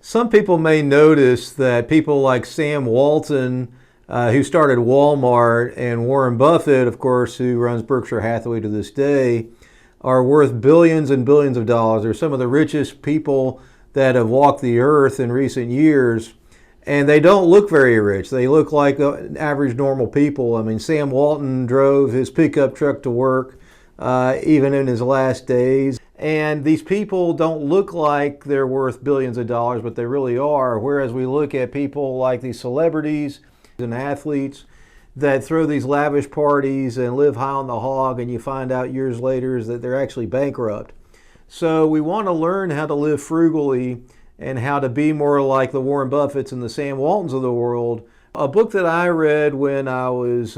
Some people may notice that people like Sam Walton, who started Walmart, and Warren Buffett, of course, who runs Berkshire Hathaway to this day, are worth billions and billions of dollars. They're some of the richest people that have walked the earth in recent years, and they don't look very rich. They look like average normal people. I mean, Sam Walton drove his pickup truck to work even in his last days. And these people don't look like they're worth billions of dollars, but they really are. Whereas we look at people like these celebrities and athletes that throw these lavish parties and live high on the hog, and you find out years later that they're actually bankrupt. So we want to learn how to live frugally and how to be more like the Warren Buffetts and the Sam Waltons of the world. A book that I read when I was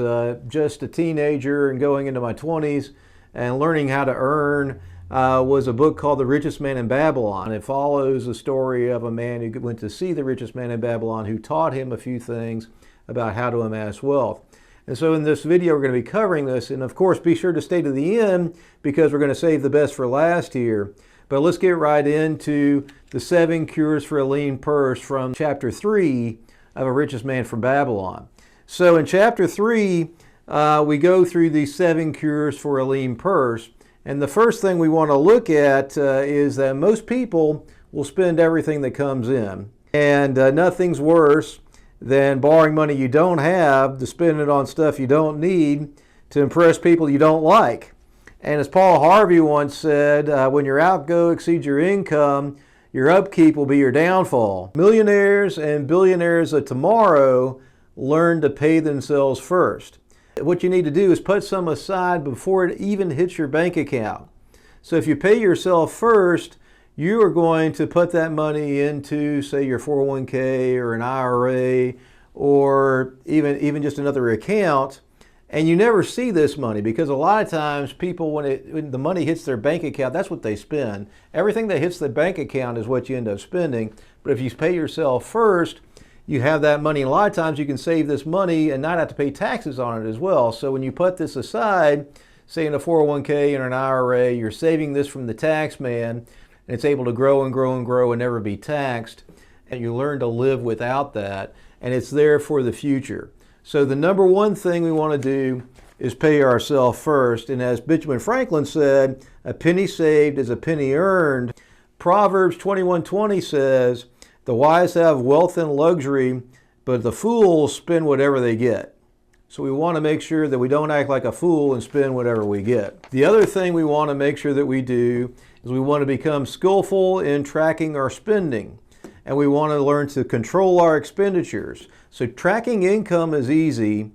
just a teenager and going into my 20s and learning how to earn was a book called The Richest Man in Babylon. It follows the story of a man who went to see the richest man in Babylon, who taught him a few things about how to amass wealth. And so in this video we're going to be covering this, and of course be sure to stay to the end because we're going to save the best for last here. But let's get right into the 7 cures for a lean purse from chapter 3 of A Richest Man from Babylon. So in chapter 3 we go through these 7 cures for a lean purse. And the first thing we want to look at is that most people will spend everything that comes in. And nothing's worse than borrowing money you don't have to spend it on stuff you don't need to impress people you don't like. And as Paul Harvey once said, when your outgo exceeds your income, your upkeep will be your downfall. Millionaires and billionaires of tomorrow learn to pay themselves first. What you need to do is put some aside before it even hits your bank account. So if you pay yourself first, you are going to put that money into, say, your 401k or an IRA or even just another account, and you never see this money because a lot of times people, when the money hits their bank account, that's what they spend. Everything that hits the bank account is what you end up spending. But if you pay yourself first, you have that money. And a lot of times you can save this money and not have to pay taxes on it as well. So when you put this aside, say in a 401k or an IRA, you're saving this from the tax man, and it's able to grow and grow and grow and never be taxed. And you learn to live without that, and it's there for the future. So the number one thing we want to do is pay ourselves first. And as Benjamin Franklin said, a penny saved is a penny earned. Proverbs 21:20 says, the wise have wealth and luxury, but the fools spend whatever they get. So we want to make sure that we don't act like a fool and spend whatever we get. The other thing we want to make sure that we do is we want to become skillful in tracking our spending. And we want to learn to control our expenditures. So tracking income is easy.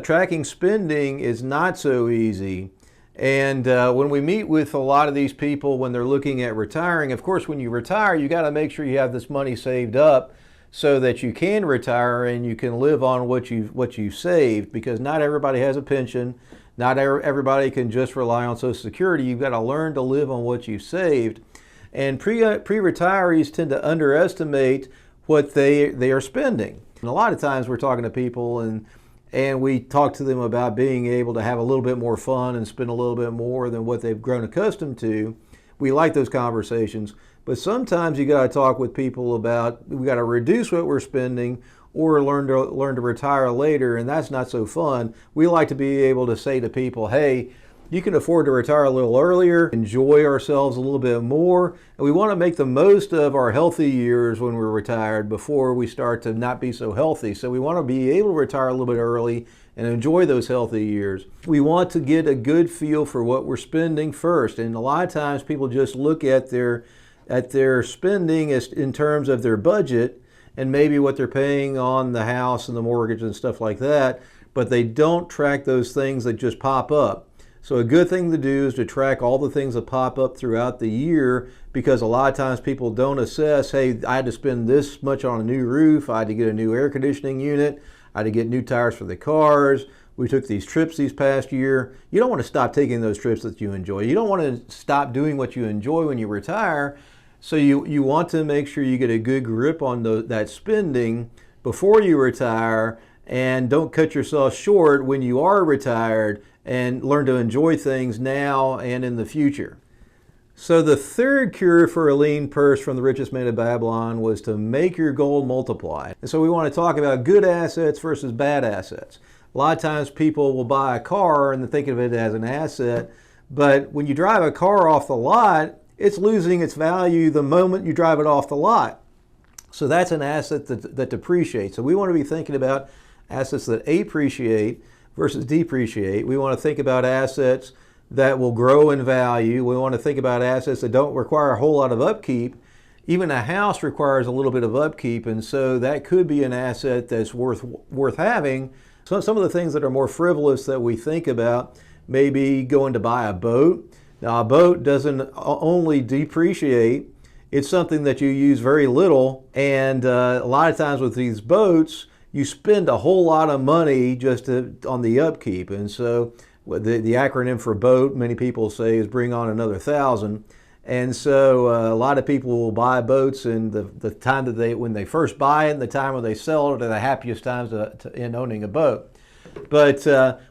Tracking spending is not so easy. And when we meet with a lot of these people when they're looking at retiring, of course, when you retire, you got to make sure you have this money saved up so that you can retire and you can live on what you've saved, because not everybody has a pension. Not everybody can just rely on Social Security. You've got to learn to live on what you've saved. And pre-retirees tend to underestimate what they are spending. And a lot of times we're talking to people and we talk to them about being able to have a little bit more fun and spend a little bit more than what they've grown accustomed to. We like those conversations, but sometimes you got to talk with people about we got to reduce what we're spending or learn to retire later, and that's not so fun. We like to be able to say to people, hey, you can afford to retire a little earlier, enjoy ourselves a little bit more, and we want to make the most of our healthy years when we're retired before we start to not be so healthy. So we want to be able to retire a little bit early and enjoy those healthy years. We want to get a good feel for what we're spending first, and a lot of times people just look at their spending as in terms of their budget and maybe what they're paying on the house and the mortgage and stuff like that, but they don't track those things that just pop up. So a good thing to do is to track all the things that pop up throughout the year, because a lot of times people don't assess, hey, I had to spend this much on a new roof, I had to get a new air conditioning unit, I had to get new tires for the cars, we took these trips these past year. You don't want to stop taking those trips that you enjoy. You don't want to stop doing what you enjoy when you retire. So you want to make sure you get a good grip on that spending before you retire, and don't cut yourself short when you are retired, and learn to enjoy things now and in the future. So the third cure for a lean purse from the richest man of Babylon was to make your gold multiply. And so we want to talk about good assets versus bad assets. A lot of times people will buy a car and think of it as an asset, but when you drive a car off the lot, it's losing its value the moment you drive it off the lot. So that's an asset that depreciates. So we want to be thinking about assets that appreciate versus depreciate. We want to think about assets that will grow in value. We want to think about assets that don't require a whole lot of upkeep. Even a house requires a little bit of upkeep, and so that could be an asset that's worth having. So some of the things that are more frivolous that we think about, maybe going to buy a boat. Now, a boat doesn't only depreciate, it's something that you use very little, and a lot of times with these boats, you spend a whole lot of money just on the upkeep. And so the acronym for boat, many people say, is bring on another 1,000. And so a lot of people will buy boats, and the time that when they first buy it and the time when they sell it are the happiest times in owning a boat. But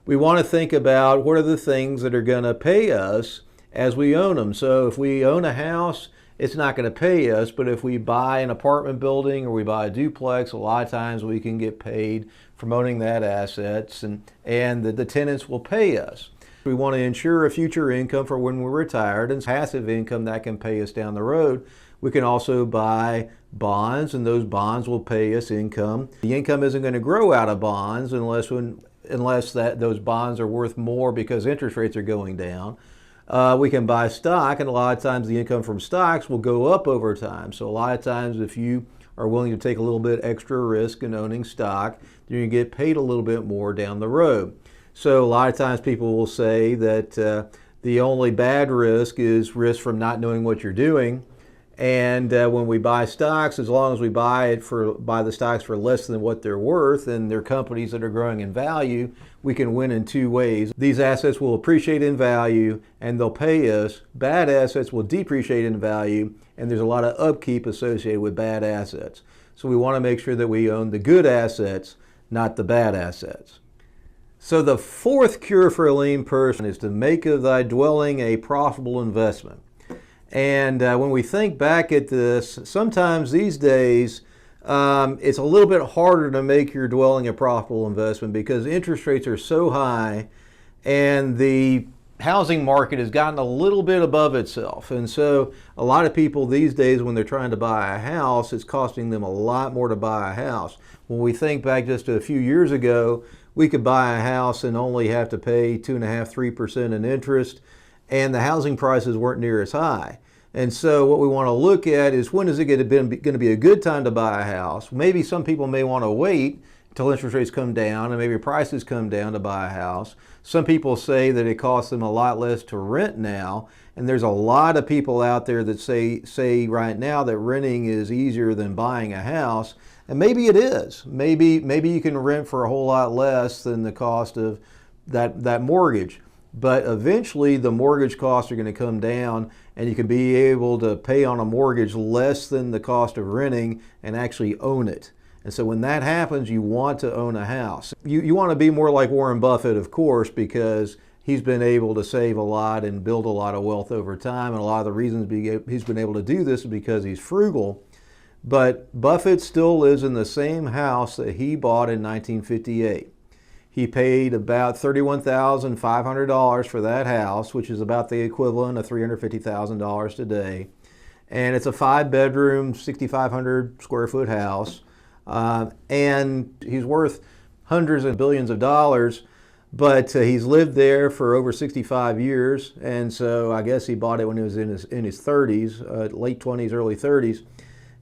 we want to think about what are the things that are going to pay us as we own them. So if we own a house, it's not going to pay us, but if we buy an apartment building or we buy a duplex, a lot of times we can get paid from owning that assets, and the tenants will pay us. We want to ensure a future income for when we're retired and passive income that can pay us down the road. We can also buy bonds, and those bonds will pay us income. The income isn't going to grow out of bonds unless those bonds are worth more because interest rates are going down. We can buy stock, and a lot of times the income from stocks will go up over time. So a lot of times if you are willing to take a little bit extra risk in owning stock, then you get paid a little bit more down the road. So a lot of times people will say that the only bad risk is risk from not knowing what you're doing. And when we buy stocks, as long as we buy the stocks for less than what they're worth, and they're companies that are growing in value, we can win in two ways. These assets will appreciate in value and they'll pay us. Bad assets will depreciate in value, and there's a lot of upkeep associated with bad assets. So we want to make sure that we own the good assets, not the bad assets. So the fourth cure for a lean person is to make of thy dwelling a profitable investment. And when we think back at this, sometimes these days it's a little bit harder to make your dwelling a profitable investment because interest rates are so high and the housing market has gotten a little bit above itself. And so a lot of people these days, when they're trying to buy a house, it's costing them a lot more to buy a house. When we think back just a few years ago, we could buy a house and only have to pay 2.5–3% in interest, and the housing prices weren't near as high. And so what we want to look at is, when is it going to be a good time to buy a house? Maybe some people may want to wait until interest rates come down and maybe prices come down to buy a house. Some people say that it costs them a lot less to rent now, and there's a lot of people out there that say right now that renting is easier than buying a house, and maybe it is. Maybe you can rent for a whole lot less than the cost of that mortgage. But eventually the mortgage costs are going to come down, and you can be able to pay on a mortgage less than the cost of renting and actually own it. And so when that happens, you want to own a house. You want to be more like Warren Buffett, of course, because he's been able to save a lot and build a lot of wealth over time. And a lot of the reasons he's been able to do this is because he's frugal. But Buffett still lives in the same house that he bought in 1958. He paid about $31,500 for that house, which is about the equivalent of $350,000 today. And it's a 5-bedroom, 6,500 square foot house. And he's worth hundreds of billions of dollars, but he's lived there for over 65 years. And so I guess he bought it when he was in his 30s, late 20s, early 30s.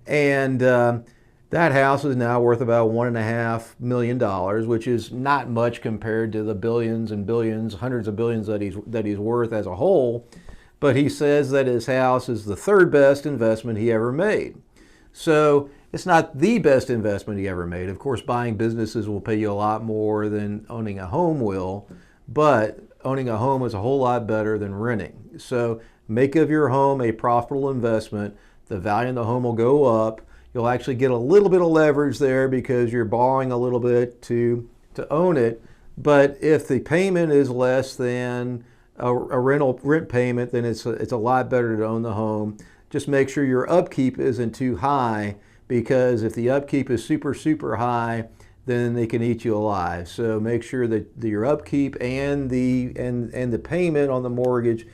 And that house is now worth about $1.5 million, which is not much compared to the billions and billions, hundreds of billions that he's worth as a whole. But he says that his house is the third best investment he ever made. So it's not the best investment he ever made. Of course, buying businesses will pay you a lot more than owning a home will, but owning a home is a whole lot better than renting. So make of your home a profitable investment. The value of the home will go up. You'll actually get a little bit of leverage there because you're borrowing a little bit to own it. But if the payment is less than a rent payment, then it's a lot better to own the home. Just make sure your upkeep isn't too high, because if the upkeep is super high, then they can eat you alive. So make sure that your upkeep and the payment on the mortgage,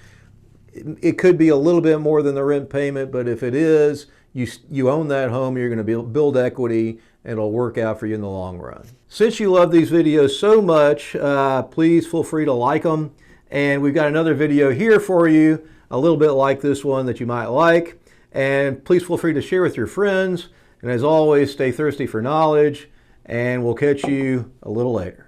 it could be a little bit more than the rent payment, but if it is, you own that home, you're going to build equity, and it'll work out for you in the long run. Since you love these videos so much, please feel free to like them. And we've got another video here for you, a little bit like this one that you might like. And please feel free to share with your friends. And as always, stay thirsty for knowledge, and we'll catch you a little later.